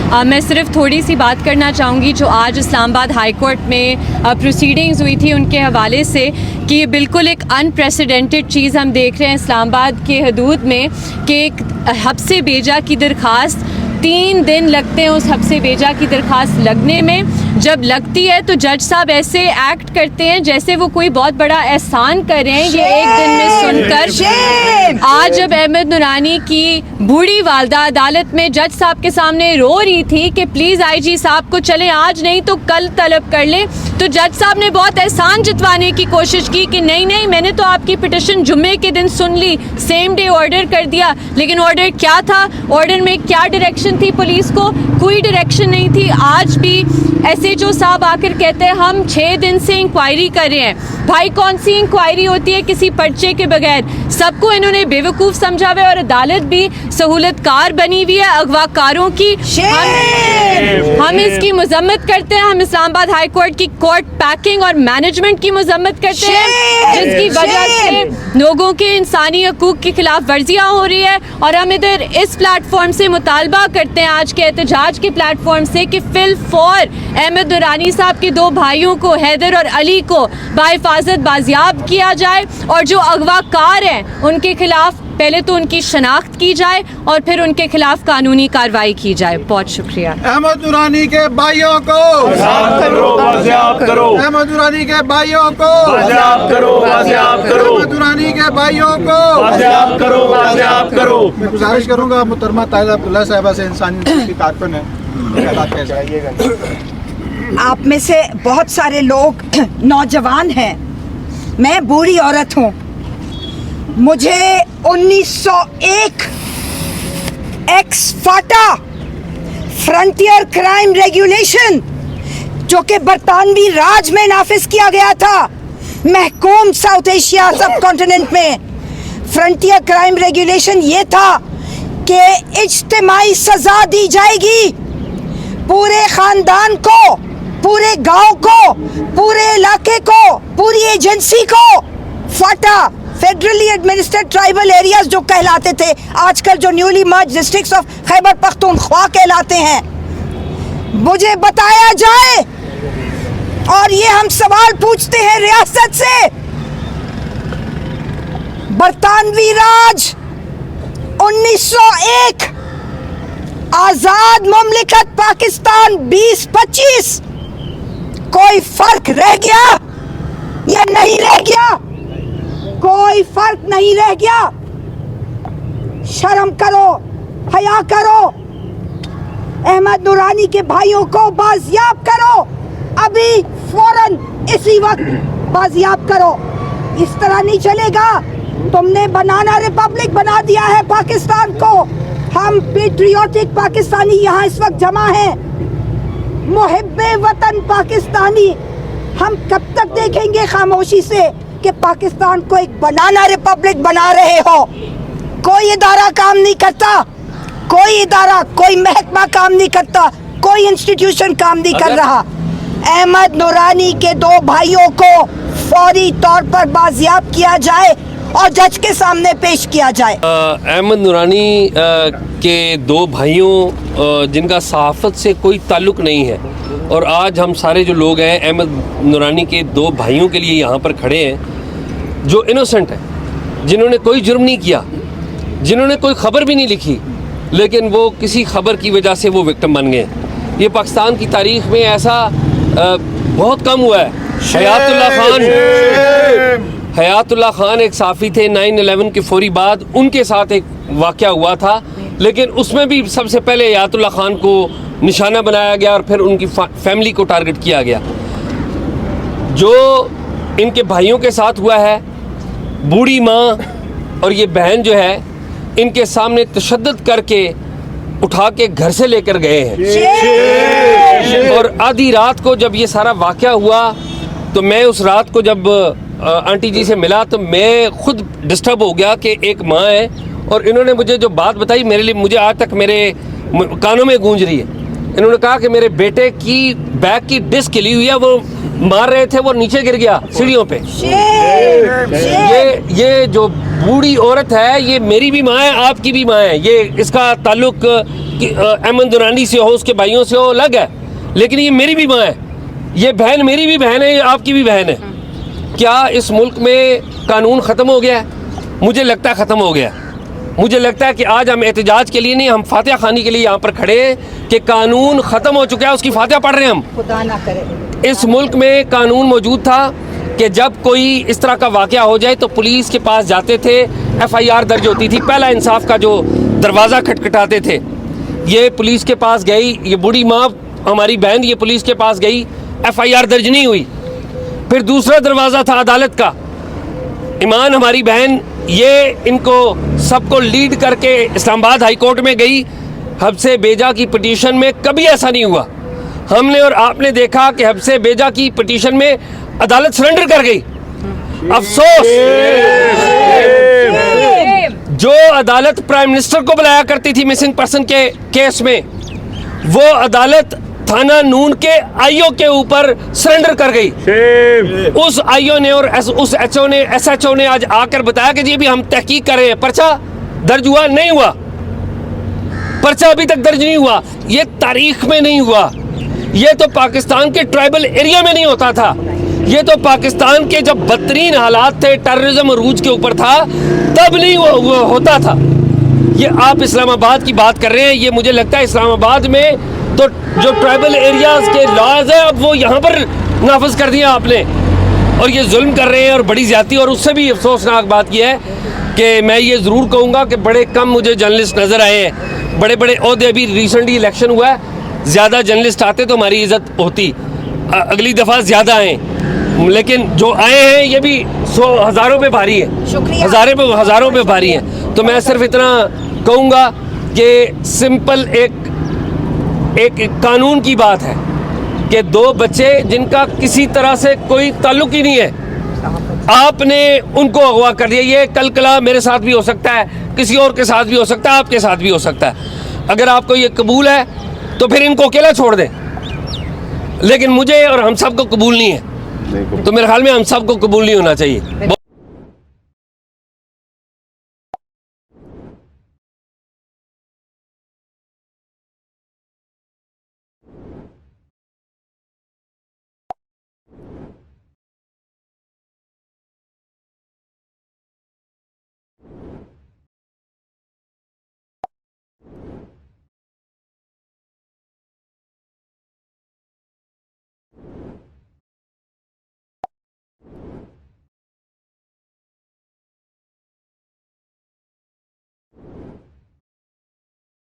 मैं सिर्फ थोड़ी सी बात करना चाहूँगी जो आज इस्लामाबाद हाई कोर्ट में प्रोसीडिंग्स हुई थी उनके हवाले से कि ये बिल्कुल एक अनप्रेसिडेंटेड चीज़ हम देख रहे हैं इस्लामाबाद के हदूद में कि एक हब्से बेजा की दरख्वास्त 3 दिन लगते हैं उस हब्से बेजा की दरख्वास्त लगने में। जब लगती है तो जज साहब ऐसे एक्ट करते हैं जैसे वो कोई बहुत बड़ा एहसान कर रहे हैं ये एक दिन में सुनकर। आज जब अहमद नूरानी की बूढ़ी वालदा अदालत में जज साहब के सामने रो रही थी कि प्लीज़ आईजी साहब को चलें आज नहीं तो कल तलब कर लें, तो जज साहब ने बहुत एहसान जतवाने की कोशिश की कि नहीं नहीं मैंने तो आपकी पिटिशन जुम्मे के दिन सुन ली, सेम डे ऑर्डर कर दिया। लेकिन ऑर्डर क्या था, ऑर्डर में क्या डायरेक्शन थी पुलिस को? कोई डायरेक्शन नहीं थी। आज भी SHO साहब आकर कहते हैं हम 6 दिन से इंक्वायरी कर रहे हैं। भाई कौन सी इंक्वायरी होती है किसी पर्चे के बगैर? सबको इन्होंने बेवकूफ़ समझा हुआ है और अदालत भी सहूलतकार बनी हुई है अगवाकारों की। हम इसकी मजम्मत करते हैं। हम इस्लामाबाद हाई कोर्ट की कोर्ट पैकिंग और मैनेजमेंट की मजम्मत करते हैं जिसकी वजह से लोगों के इंसानी हकूक़ की खिलाफ वर्जियाँ हो रही है। और हम इधर इस प्लेटफॉर्म से मुतालबा करते हैं आज के एहतजाज के प्लेटफॉर्म से कि फिल फॉर अहमद नूरानी साहब के 2 भाइयों को हैदर और अली को बाहिफाजत बाजियाब किया जाए और जो अगवाकार हैं उनके खिलाफ पहले तो उनकी शनाख्त की जाए और फिर उनके खिलाफ कानूनी कार्रवाई की जाए। बहुत शुक्रिया। अहमद नूरानी के भाइयों को बाजियाब करो, अहमद नूरानी के भाइयों को बाजियाब करो, बाजियाब करो, अहमद नूरानी के भाइयों को बाजियाब करो, बाजियाब करो। मैं गुजारिश करूंगा मुहतरमा ताहिरा अब्दुल्ला साहिबा से, इंसानी की कारकुन है, आप में से बहुत सारे लोग नौजवान हैं, मैं बूढ़ी औरत हूँ। मुझे 1901 एक्स फाटा फ्रंटियर क्राइम रेगुलेशन जो कि बरतानवी राज में नाफिज किया गया था महकूम साउथ एशिया सब कॉन्टिनेंट में, फ्रंटियर क्राइम रेगुलेशन ये था कि इज्तिमाई सजा दी जाएगी पूरे खानदान को, पूरे गांव को, पूरे इलाके को, पूरी एजेंसी को। फाटा फेडरली एडमिनिस्ट्रेड ट्राइबल एरियाज जो कहलाते थे, आजकल जो newly merge districts of Khyber Pakhtunkhwa कहलाते हैं, मुझे बताया जाए। और ये हम सवाल पूछते हैं रियासत से, बरतानवी राज 1901, आजाद मुमलिकत पाकिस्तान 2025, कोई फर्क रह गया या नहीं रह गया? कोई फर्क नहीं रह गया। शर्म करो, हया करो, अहमद नूरानी के भाइयों को बाजियाब करो, अभी फौरन इसी वक्त बाजियाब करो। इस तरह नहीं चलेगा। तुमने बनाना रिपब्लिक बना दिया है पाकिस्तान को। हम पेट्रियोटिक पाकिस्तानी यहाँ इस वक्त जमा हैं, मुहिब्बे वतन पाकिस्तानी। हम कब तक देखेंगे खामोशी से कि पाकिस्तान को एक बनाना रिपब्लिक बना रहे हो? कोई इदारा काम नहीं करता, कोई इदारा, कोई महकमा काम नहीं करता, कोई इंस्टीट्यूशन काम नहीं कर रहा। अहमद नूरानी के 2 भाइयों को फौरी तौर पर बाजियाब किया जाए और जज के सामने पेश किया जाए। अहमद नूरानी के 2 भाइयों जिनका सहाफ़त से कोई ताल्लुक़ नहीं है, और आज हम सारे जो लोग हैं अहमद नूरानी के 2 भाइयों के लिए यहाँ पर खड़े हैं जो इनोसेंट हैं, जिन्होंने कोई जुर्म नहीं किया, जिन्होंने कोई ख़बर भी नहीं लिखी, लेकिन वो किसी ख़बर की वजह से वो विक्टिम बन गए। ये पाकिस्तान की तारीख़ में ऐसा बहुत कम हुआ है। हयातुल्लाह खान एक साफ़ी थे, 9/11 के फौरी बाद उनके साथ एक वाक़या हुआ था, लेकिन उसमें भी सबसे पहले हयातुल्लाह खान को निशाना बनाया गया और फिर उनकी फैमिली को टारगेट किया गया। जो इनके भाइयों के साथ हुआ है, बूढ़ी माँ और ये बहन जो है, इनके सामने तशद्दुद करके उठा के घर से लेकर गए हैं। और आधी रात को जब ये सारा वाक़या हुआ तो मैं उस रात को जब आंटी जी से मिला तो मैं खुद डिस्टर्ब हो गया कि एक माँ है और इन्होंने मुझे जो बात बताई मेरे लिए, मुझे आज तक मेरे कानों में गूंज रही है। इन्होंने कहा कि मेरे बेटे की बैग की डिस्क हिली हुई है, वो मार रहे थे, वो नीचे गिर गया सीढ़ियों पे। ये जो बूढ़ी औरत है ये मेरी भी माँ है, आपकी भी माँ है। ये इसका ताल्लुक अहमद दुरानी से हो, उसके भाइयों से हो, अलग है, लेकिन ये मेरी भी माँ है, ये बहन मेरी भी बहन है, ये आपकी भी बहन है। क्या इस मुल्क में कानून ख़त्म हो गया है? मुझे लगता है ख़त्म हो गया। मुझे लगता है कि आज हम एहतजाज के लिए नहीं, हम फातिहा खानी के लिए यहाँ पर खड़े हैं कि कानून ख़त्म हो चुका है, उसकी फातिहा पढ़ रहे हैं हम। खुदा ना करे। इस मुल्क में कानून मौजूद था कि जब कोई इस तरह का वाक़या हो जाए तो पुलिस के पास जाते थे, FIR दर्ज होती थी, पहला इंसाफ का जो दरवाज़ा खटखटाते थे। ये पुलिस के पास गई, ये बूढ़ी माँ हमारी बहन, ये पुलिस के पास गई, FIR दर्ज नहीं हुई। फिर दूसरा दरवाज़ा था अदालत का, ईमान हमारी बहन, ये इनको सबको लीड करके इस्लामाबाद हाई कोर्ट में गई। हब्से बेजा की पिटीशन में कभी ऐसा नहीं हुआ। हमने और आपने देखा कि हब्से बेजा की पिटीशन में अदालत सरेंडर कर गई। अफसोस, जो अदालत प्राइम मिनिस्टर को बुलाया करती थी मिसिंग पर्सन के केस में, वो अदालत थाना नून के IO के ऊपर सरेंडर कर गई। उस IO ने और उस HO ने, SHO ने आज आकर बताया कि जी अभी हम तहकीक कर रहे हैं, पर्चा दर्ज हुआ नहीं हुआ, पर्चा अभी तक दर्ज नहीं हुआ। ये तारीख में नहीं हुआ, ये तो पाकिस्तान के ट्राइबल एरिया में नहीं होता था, ये तो पाकिस्तान के जब बदतरीन हालात थे, टेररिज्म अरूज के ऊपर था, तब नहीं होता था। ये आप इस्लामाबाद की बात कर रहे हैं, ये मुझे लगता है इस्लामाबाद में तो जो ट्राइबल एरियाज के लॉज है अब वो यहाँ पर नाफिज कर दिया आपने, और ये जुल्म कर रहे हैं और बड़ी ज़्यादती। और उससे भी अफसोसनाक बात यह है कि मैं ये ज़रूर कहूँगा कि बड़े कम मुझे जर्नलिस्ट नज़र आए हैं, बड़े बड़े ओहदे, अभी रिसेंटली इलेक्शन हुआ है, ज़्यादा जर्नलिस्ट आते तो हमारी इज़्ज़त होती, अगली दफ़ा ज़्यादा आए, लेकिन जो आए हैं ये भी हज़ारों पे भारी है, हज़ारों पे भारी है। तो मैं सिर्फ इतना कहूँगा कि सिंपल एक कानून की बात है कि दो बच्चे जिनका किसी तरह से कोई ताल्लुक ही नहीं है, आपने उनको अगवा कर दिया। ये कल कला मेरे साथ भी हो सकता है, किसी और के साथ भी हो सकता है, आपके साथ भी हो सकता है। अगर आपको ये कबूल है तो फिर इनको अकेला छोड़ दें, लेकिन मुझे और हम सबको कबूल नहीं है, तो मेरे ख्याल में हम सबको कबूल नहीं होना चाहिए।